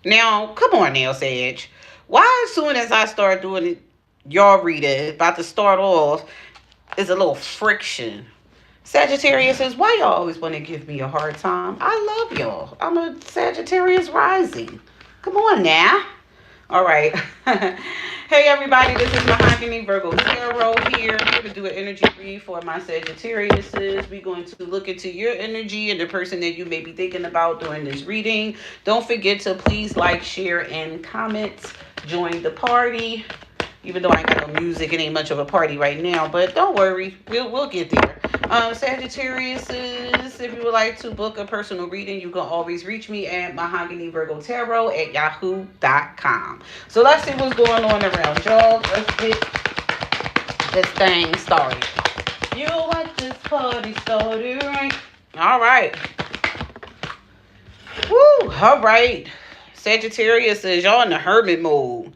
Now, come on now, Sage. Why as soon as I start doing it, y'all read it, about to start off, is a little friction. Sagittarius says, why y'all always want to give me a hard time? I love y'all. I'm a Sagittarius rising. Come on now. All right. Hey, everybody. This is Mahagony ViRgo Tarot here to do an energy read for my Sagittariuses. We're going to look into your energy and the person that you may be thinking about during this reading. Don't forget to please like, share, and comment. Join the party. Even though I ain't got no music, it ain't much of a party right now, but don't worry, we'll get there. Sagittarius, if you would like to book a personal reading, you can always reach me at Mahagony ViRgo Tarot at yahoo.com. So let's see what's going on around y'all. Let's get this thing started. You want this party started, right? All right. Woo, all right. Sagittarius is y'all in the hermit mode.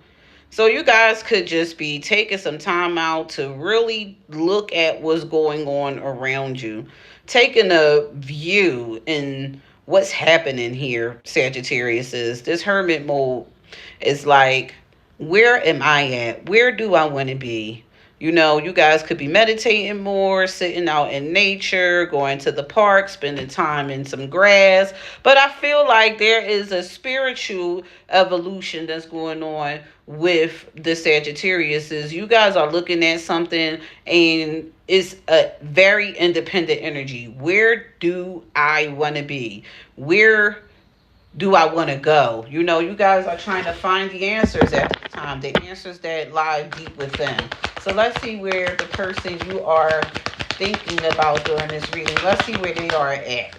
So you guys could just be taking some time out to really look at what's going on around you. Taking a view in what's happening here, Sagittarius is. This hermit mode is like, where am I at? Where do I want to be? You know, you guys could be meditating more, sitting out in nature, going to the park, spending time in some grass. But I feel like there is a spiritual evolution that's going on with the Sagittarius. Is you guys are looking at something and it's a very independent energy. Where do I want to be? Where do I want to go? You know, you guys are trying to find the answers at the time, the answers that lie deep within. So let's see where the person you are thinking about during this reading, let's see where they are at.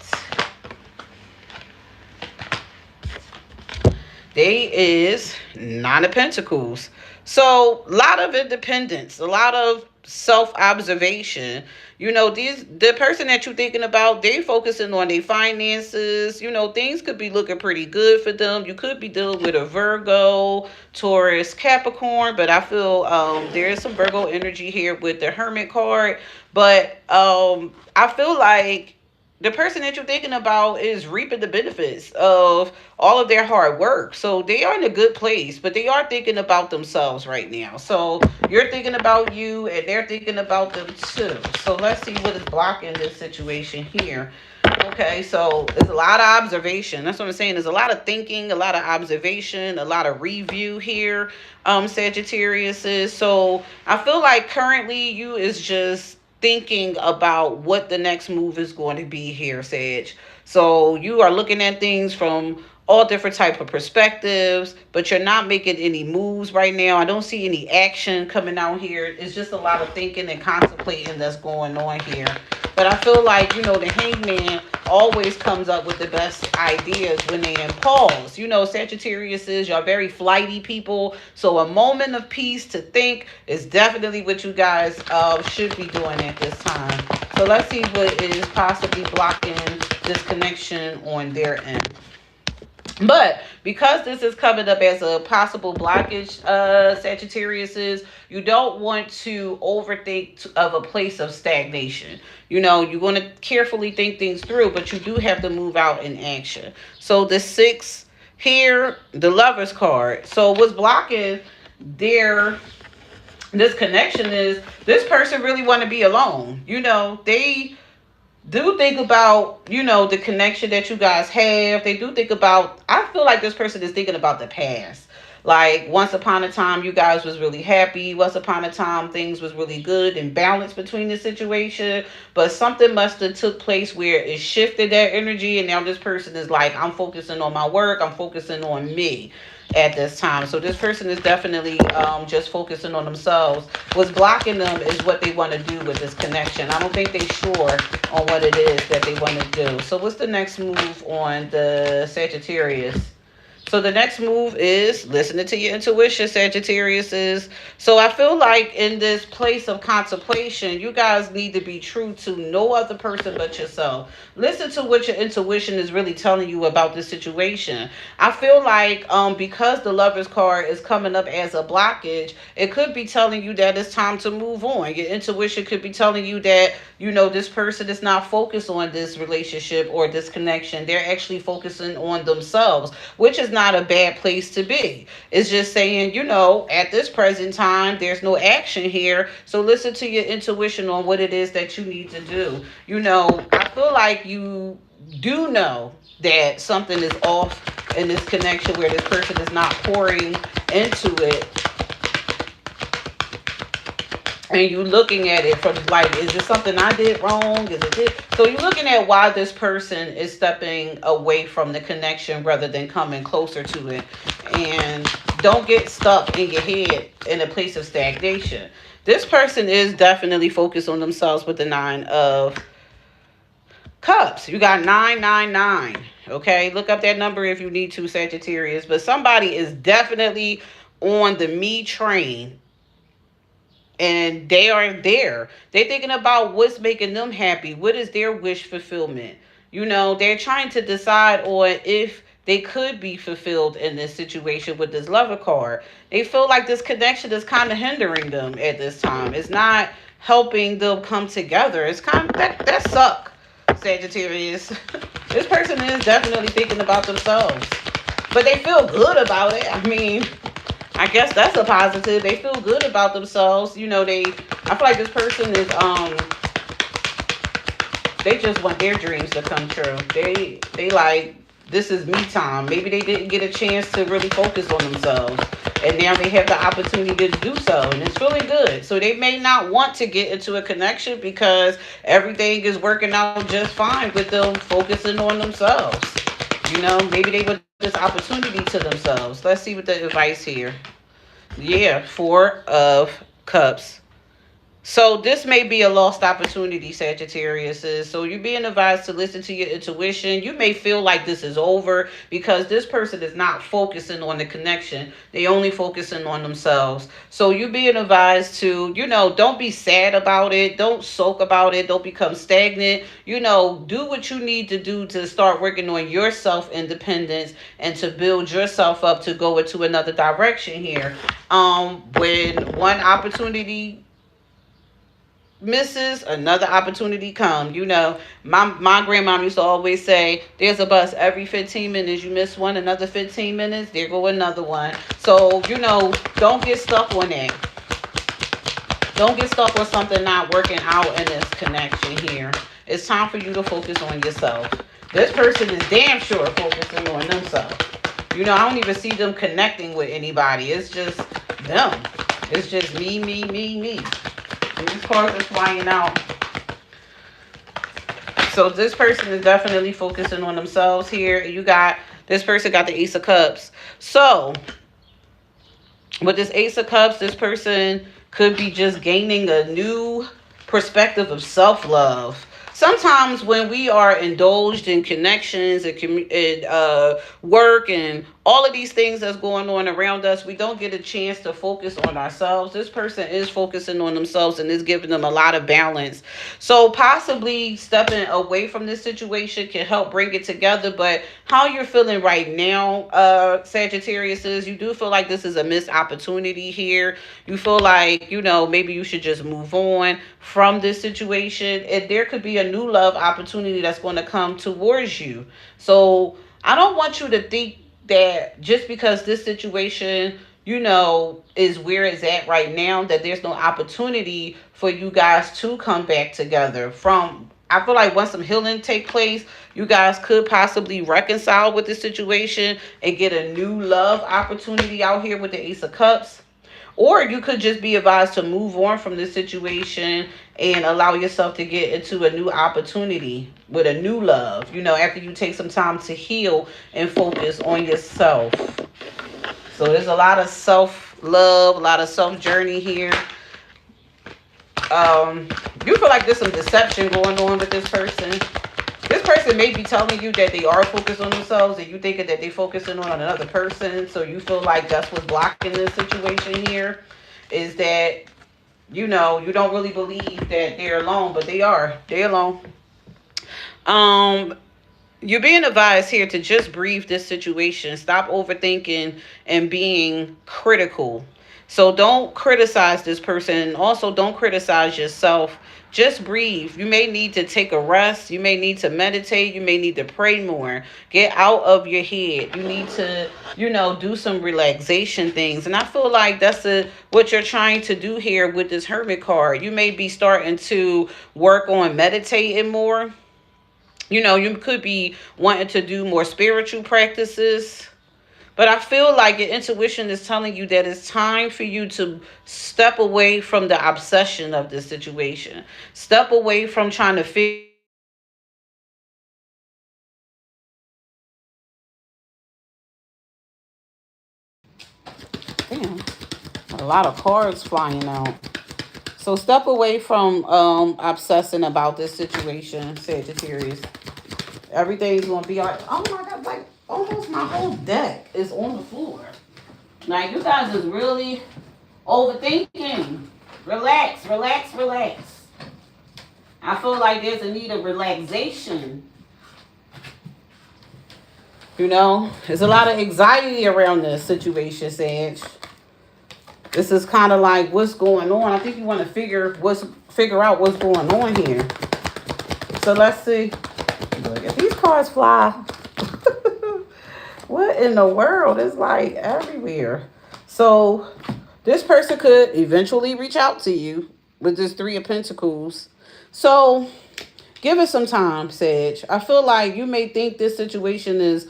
They is Nine of Pentacles. So a lot of independence, a lot of self-observation. You know, the person that you're thinking about, they focusing on their finances. You know, things could be looking pretty good for them. You could be dealing with a Virgo, Taurus, Capricorn, but I feel there is some Virgo energy here with the Hermit card. But I feel like the person that you're thinking about is reaping the benefits of all of their hard work. So they are in a good place, but they are thinking about themselves right now. So you're thinking about you and they're thinking about them too. So let's see what is blocking this situation here. Okay, so there's a lot of observation. That's what I'm saying. There's a lot of thinking, a lot of observation, a lot of review here, Sagittarius is. So I feel like currently you is just thinking about what the next move is going to be here, Sage. So you are looking at things from all different type of perspectives, but you're not making any moves right now. I don't see any action coming out here. It's just a lot of thinking and contemplating that's going on here. But I feel like, you know, the hangman always comes up with the best ideas when they in pause. You know, Sagittarius is, y'all very flighty people. So a moment of peace to think is definitely what you guys should be doing at this time. So let's see what is possibly blocking this connection on their end. But because this is coming up as a possible blockage, Sagittarius is, you don't want to overthink of a place of stagnation. You know, you want to carefully think things through, but you do have to move out in action. So the 6 here, the Lover's card. So what's blocking their this connection is this person really want to be alone. You know, they do think about, you know, the connection that you guys have. They do think about, I feel like this person is thinking about the past. Like, once upon a time, you guys was really happy. Once upon a time, things was really good and balanced between the situation. But something must have took place where it shifted that energy. And now this person is like, I'm focusing on my work. I'm focusing on me at this time. So this person is definitely just focusing on themselves. What's blocking them is what they want to do with this connection. I don't think they're sure on what it is that they want to do. So what's the next move on the Sagittarius? So the next move is listening to your intuition, Sagittarius is. So I feel like in this place of contemplation, you guys need to be true to no other person but yourself. Listen to what your intuition is really telling you about this situation. I feel like because the Lover's card is coming up as a blockage, it could be telling you that it's time to move on. Your intuition could be telling you that You know, this person is not focused on this relationship or this connection. They're actually focusing on themselves, which is not a bad place to be. It's just saying, you know, at this present time, there's no action here. So listen to your intuition on what it is that you need to do. You know, I feel like you do know that something is off in this connection where this person is not pouring into it, and you looking at it from like, is this something I did wrong? Is it this? So you're looking at why this person is stepping away from the connection rather than coming closer to it. And don't get stuck in your head in a place of stagnation. This person is definitely focused on themselves with the 9 of Cups. You got 999. Okay, look up that number if you need to, Sagittarius. But somebody is definitely on the me train, and they are there. They're thinking about what's making them happy. What is their wish fulfillment? You know, they're trying to decide on if they could be fulfilled in this situation with this lover card. They feel like this connection is kind of hindering them at this time. It's not helping them come together. It's kind of that suck, Sagittarius. This person is definitely thinking about themselves, but they feel good about it. I mean, I guess that's a positive. They feel good about themselves. You know, I feel like this person is they just want their dreams to come true. They like, this is me time. Maybe they didn't get a chance to really focus on themselves, and now they have the opportunity to do so, and it's really good. So they may not want to get into a connection because everything is working out just fine with them focusing on themselves. You know, maybe they would this opportunity to themselves. Let's see what the advice here. Yeah, 4 of Cups. So this may be a lost opportunity, Sagittarius. So you're being advised to listen to your intuition. You may feel like this is over because this person is not focusing on the connection. They only focusing on themselves. So you're being advised to, you know, don't be sad about it. Don't sulk about it. Don't become stagnant. You know, do what you need to do to start working on your self-independence and to build yourself up to go into another direction here. When one opportunity misses, another opportunity come. You know, my grandmom used to always say, there's a bus every 15 minutes. You miss one, another 15 minutes, there go another one. So, you know, don't get stuck on that. Don't get stuck on something not working out in this connection here. It's time for you to focus on yourself. This person is damn sure focusing on themselves. You know, I don't even see them connecting with anybody. It's just them. It's just me, me, me, me. And these cards are flying out. So this person is definitely focusing on themselves here. This person got the Ace of Cups. So with this Ace of Cups, this person could be just gaining a new perspective of self-love. Sometimes when we are indulged in connections and work and all of these things that's going on around us, we don't get a chance to focus on ourselves. This person is focusing on themselves and is giving them a lot of balance. So possibly stepping away from this situation can help bring it together. But how you're feeling right now, Sagittarius, is you do feel like this is a missed opportunity here. You feel like, you know, maybe you should just move on from this situation. And there could be a new love opportunity that's going to come towards you. So I don't want you to think that just because this situation, you know, is where it's at right now, that there's no opportunity for you guys to come back together. I feel like once some healing take place, you guys could possibly reconcile with the situation and get a new love opportunity out here with the Ace of Cups. Or you could just be advised to move on from this situation and allow yourself to get into a new opportunity with a new love, you know, after you take some time to heal and focus on yourself. So there's a lot of self-love, a lot of self-journey here. You feel like there's some deception going on with this person. This person may be telling you that they are focused on themselves and you thinking that they're focusing on another person. So you feel like that's what's blocking this situation here, is that, you know, you don't really believe that they're alone, but they are. They're alone. You're being advised here to just breathe this situation. Stop overthinking and being critical. So don't criticize this person. Also, don't criticize yourself. Just breathe. You may need to take a rest. You may need to meditate. You may need to pray more. Get out of your head. You need to, do some relaxation things. And I feel like that's what you're trying to do here with this Hermit card. You may be starting to work on meditating more. You could be wanting to do more spiritual practices. But I feel like your intuition is telling you that it's time for you to step away from the obsession of this situation. Step away from trying to figure out what's going on around you. Step away from trying to damn, a lot of cards flying out. So step away from obsessing about this situation, Sagittarius. Everything's gonna be all right. Oh my god, like almost my whole deck is on the floor. Now you guys is really overthinking. Relax, relax, relax. I feel like there's a need of relaxation. There's a lot of anxiety around this situation, Sage. This is kind of like what's going on. I think you want to figure out what's going on here. So let's see. Look, if these cards fly, what in the world? It's like everywhere. So this person could eventually reach out to you with this Three of Pentacles. So give it some time, Sage. I feel like you may think this situation is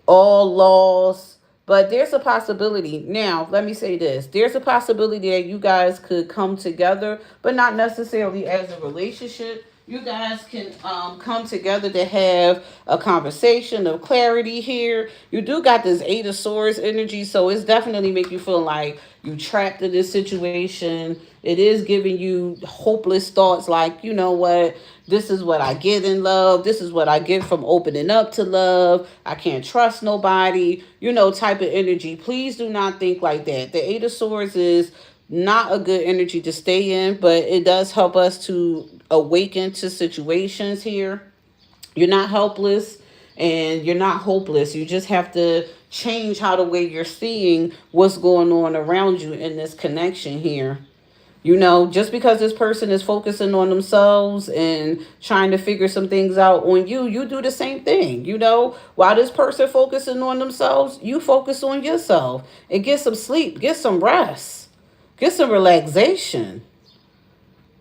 all lost, but there's a possibility. Now, let me say this. There's a possibility that you guys could come together, but not necessarily as a relationship. You guys can come together to have a conversation of clarity here. You do got this Eight of Swords energy, so it's definitely make you feel like you trapped in this situation. It is giving you hopeless thoughts like, you know what? This is what I get in love. This is what I get from opening up to love. I can't trust nobody, type of energy. Please do not think like that. The Eight of Swords is not a good energy to stay in, but it does help us to awaken to situations here. You're not helpless and you're not hopeless. You just have to change how the way you're seeing what's going on around you in this connection here. Just because this person is focusing on themselves and trying to figure some things out on you, you do the same thing. While this person focusing on themselves, you focus on yourself and get some sleep, get some rest, get some relaxation.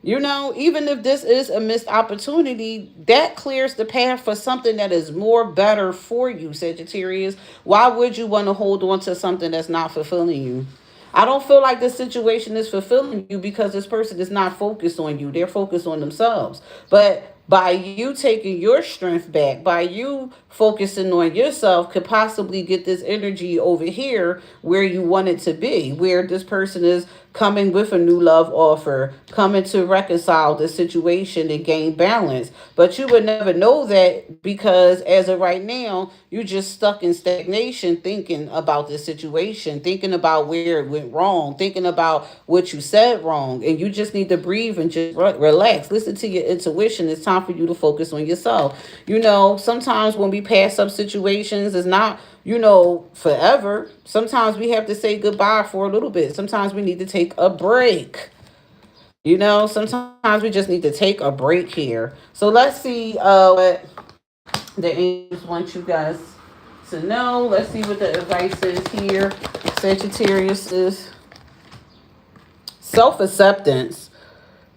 Even if this is a missed opportunity, that clears the path for something that is more better for you, Sagittarius. Why would you want to hold on to something that's not fulfilling you? I don't feel like this situation is fulfilling you because this person is not focused on you. They're focused on themselves. But by you taking your strength back, by you focusing on yourself, could possibly get this energy over here where you want it to be, where this person is coming with a new love offer, coming to reconcile the situation and gain balance. But you would never know that because as of right now, you're just stuck in stagnation thinking about the situation, thinking about where it went wrong, thinking about what you said wrong. And you just need to breathe and just relax. Listen to your intuition. It's time for you to focus on yourself. Sometimes when we pass up situations, it's not forever. Sometimes we have to say goodbye for a little bit. Sometimes we need to take a break. Sometimes we just need to take a break here. So let's see what the angels want you guys to know. Let's see what the advice is here. Sagittarius is self-acceptance.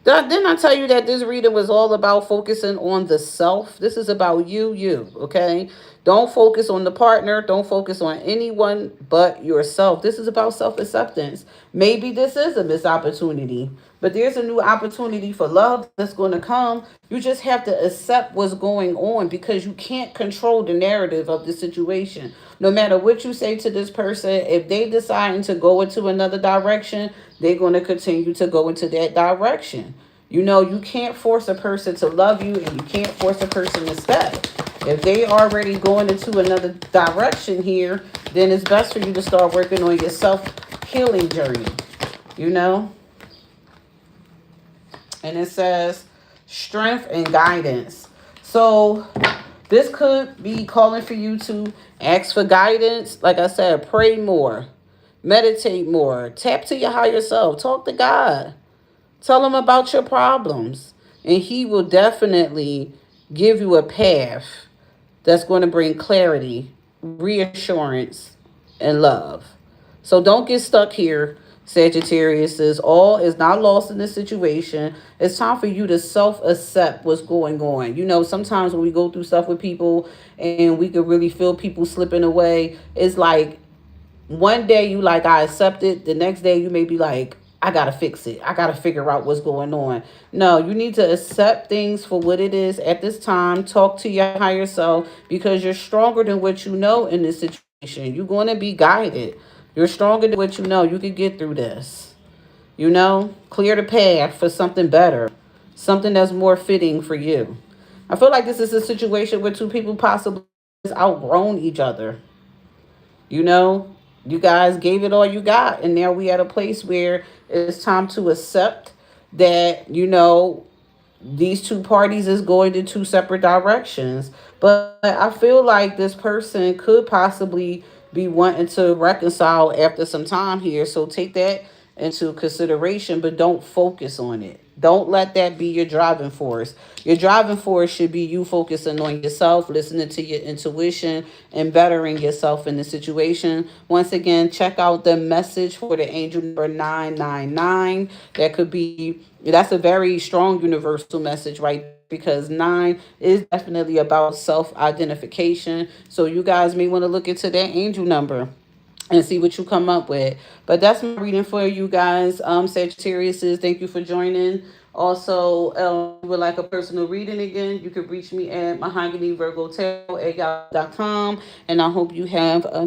Didn't I tell you that this reading was all about focusing on the self? This is about you, okay? Don't focus on the partner. Don't focus on anyone but yourself. This is about self-acceptance. Maybe this is a missed opportunity, but there's a new opportunity for love that's going to come. You just have to accept what's going on because you can't control the narrative of the situation. No matter what you say to this person, if they decide to go into another direction, they're going to continue to go into that direction. You can't force a person to love you and you can't force a person to stay. If they already going into another direction here, then it's best for you to start working on your self-healing journey, And it says strength and guidance. So this could be calling for you to ask for guidance. Like I said, pray more. Meditate more. Tap to your higher self. Talk to God. Tell him about your problems. And he will definitely give you a path that's going to bring clarity, reassurance, and love. So don't get stuck here, Sagittarius. Says all is not lost in this situation. It's time for you to self accept what's going on. Sometimes when we go through stuff with people and we could really feel people slipping away, it's like one day you like, I accept it. The next day you may be like, I gotta fix it. I gotta figure out what's going on. No, you need to accept things for what it is at this time. Talk to your higher self because you're stronger than what you know in this situation. You're going to be guided. You're stronger than what you know. You can get through this. Clear the path for something better, something that's more fitting for you. I feel like this is a situation where two people possibly outgrown each other. You know, you guys gave it all you got, and now we at a place where it's time to accept that, these two parties is going in two separate directions. But I feel like this person could possibly be wanting to reconcile after some time here. So take that into consideration, but don't focus on it. Don't let that be your driving force. Your driving force should be you focusing on yourself, listening to your intuition, and bettering yourself in the situation. Once again, check out the message for the angel number 999. That's a very strong universal message right there, because nine is definitely about self identification. So you guys may want to look into that angel number and see what you come up with. But that's my reading for you guys. Sagittarius, thank you for joining. Also, if you would like a personal reading again, you can reach me at Mahagony ViRgo Tarot at yahoo.com. And I hope you have a